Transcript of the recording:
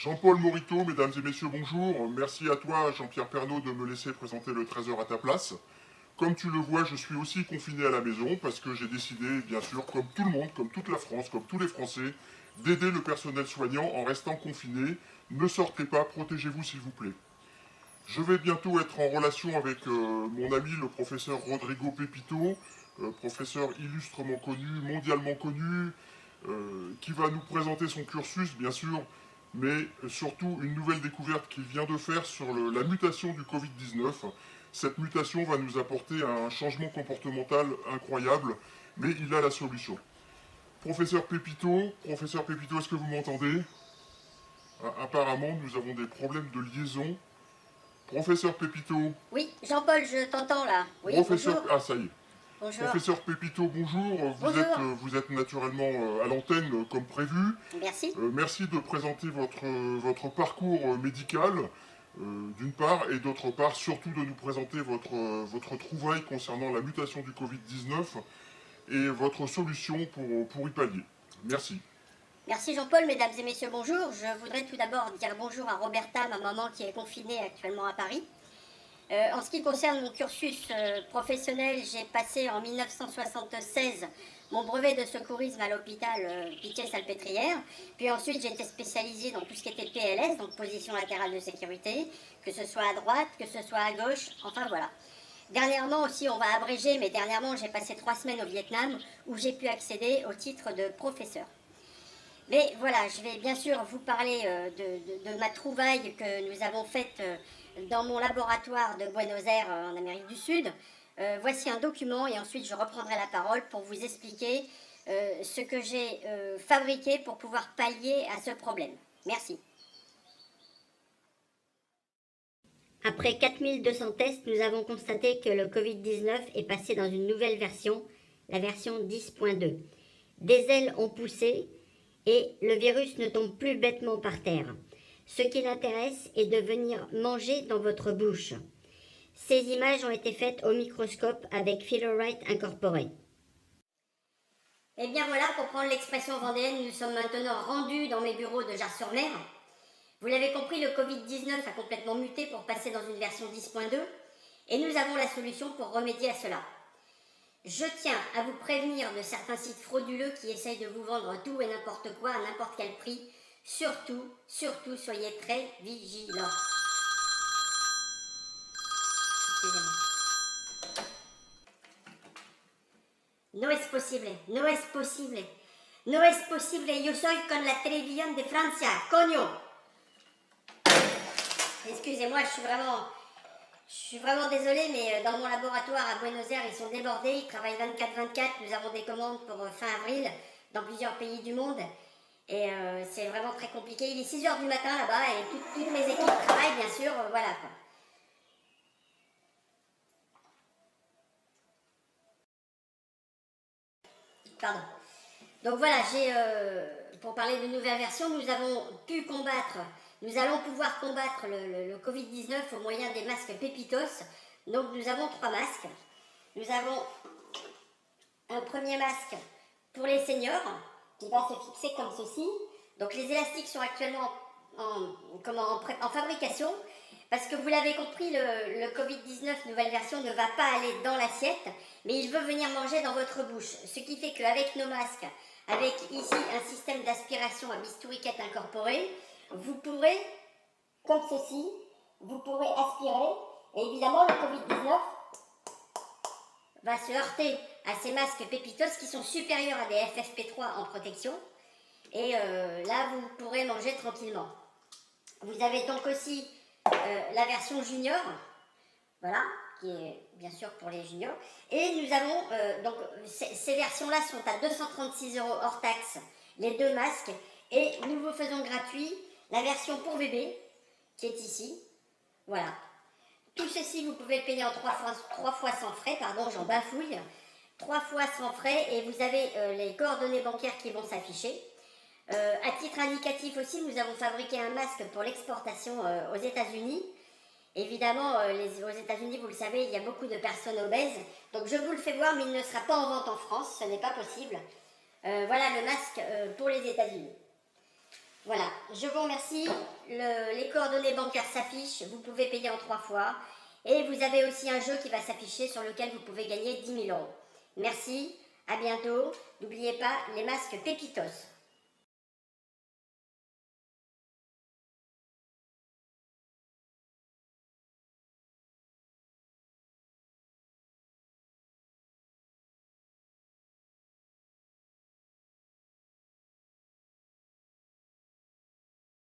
Jean-Paul Morito, mesdames et messieurs, bonjour. Merci à toi, Jean-Pierre Pernaut, de me laisser présenter le Trésor à ta place. Comme tu le vois, je suis aussi confiné à la maison parce que j'ai décidé, bien sûr, comme tout le monde, comme toute la France, comme tous les Français, d'aider le personnel soignant en restant confiné. Ne sortez pas, protégez-vous s'il vous plaît. Je vais bientôt être en relation avec mon ami, le professeur Rodrigo Pepito, professeur illustrement connu, mondialement connu, qui va nous présenter son cursus, bien sûr, mais surtout une nouvelle découverte qu'il vient de faire sur la mutation du Covid-19. Cette mutation va nous apporter un changement comportemental incroyable, mais il a la solution. Professeur Pepito, est-ce que vous m'entendez? Apparemment, nous avons des problèmes de liaison. Professeur Pepito, Oui, Jean-Paul, je t'entends là. Oui, professeur... bonjour. Ah, ça y est. Bonjour. Professeur Pepito, bonjour. Bonjour. Vous êtes naturellement à l'antenne comme prévu. Merci. Merci de présenter votre parcours médical, d'une part, et d'autre part, surtout de nous présenter votre trouvaille concernant la mutation du Covid-19 et votre solution pour y pallier. Merci. Merci Jean-Paul, mesdames et messieurs, bonjour. Je voudrais tout d'abord dire bonjour à Roberta, ma maman qui est confinée actuellement à Paris. En ce qui concerne mon cursus professionnel, j'ai passé en 1976 mon brevet de secourisme à l'hôpital Pitié-Salpêtrière. Puis ensuite, j'ai été spécialisée dans tout ce qui était PLS, donc position latérale de sécurité, que ce soit à droite, que ce soit à gauche, enfin voilà. Dernièrement aussi, on va abréger, mais dernièrement, j'ai passé 3 semaines au Vietnam où j'ai pu accéder au titre de professeur. Mais voilà, je vais bien sûr vous parler de ma trouvaille que nous avons faite dans mon laboratoire de Buenos Aires en Amérique du Sud. Voici un document et ensuite je reprendrai la parole pour vous expliquer ce que j'ai fabriqué pour pouvoir pallier à ce problème. Merci. Après 4200 tests, nous avons constaté que le Covid-19 est passé dans une nouvelle version, la version 10.2. Des ailes ont poussé et le virus ne tombe plus bêtement par terre. Ce qui l'intéresse est de venir manger dans votre bouche. Ces images ont été faites au microscope avec Fluorite incorporé. Et bien voilà, pour prendre l'expression vendéenne, nous sommes maintenant rendus dans mes bureaux de Jars-sur-Mer. Vous l'avez compris, le Covid-19 a complètement muté pour passer dans une version 10.2 et nous avons la solution pour remédier à cela. Je tiens à vous prévenir de certains sites frauduleux qui essayent de vous vendre tout et n'importe quoi à n'importe quel prix. Surtout, soyez très vigilants. Excusez-moi. No es posible. No es posible. Yo soy con la televisión de Francia. Coño. Excusez-moi, je suis vraiment désolée, mais dans mon laboratoire à Buenos Aires, ils sont débordés, ils travaillent 24/24, nous avons des commandes pour fin avril dans plusieurs pays du monde. Et c'est vraiment très compliqué. Il est 6h du matin là-bas et toutes mes équipes travaillent, bien sûr, voilà quoi. Pardon. Donc voilà, pour parler de nouvelle version, nous allons pouvoir combattre le Covid-19 au moyen des masques Pépitos. Donc nous avons 3 masques. Nous avons un premier masque pour les seniors qui va se fixer comme ceci. Donc les élastiques sont actuellement en fabrication parce que vous l'avez compris, le Covid-19 nouvelle version ne va pas aller dans l'assiette, mais il veut venir manger dans votre bouche. Ce qui fait qu'avec nos masques, avec ici un système d'aspiration à bistouriquette incorporé, vous pourrez, comme ceci, vous pourrez aspirer et évidemment le Covid-19 va se heurter à ces masques Pépitos qui sont supérieurs à des FFP3 en protection et là vous pourrez manger tranquillement. Vous avez donc aussi la version junior, voilà, qui est bien sûr pour les juniors. Et nous avons, donc ces versions-là sont à 236 € hors taxe, les 2 masques. Et nous vous faisons gratuit la version pour bébé, qui est ici, voilà. Tout ceci, vous pouvez le payer en 3 fois sans frais, pardon, j'en bafouille. 3 fois sans frais et vous avez les coordonnées bancaires qui vont s'afficher. À titre indicatif aussi, nous avons fabriqué un masque pour l'exportation aux États-Unis. Évidemment, aux États-Unis, vous le savez, il y a beaucoup de personnes obèses. Donc je vous le fais voir, mais il ne sera pas en vente en France, ce n'est pas possible. Voilà le masque pour les États-Unis. Voilà, je vous remercie. Les coordonnées bancaires s'affichent, vous pouvez payer en 3 fois. Et vous avez aussi un jeu qui va s'afficher sur lequel vous pouvez gagner 10 000 euros. Merci, à bientôt. N'oubliez pas les masques Pépitos.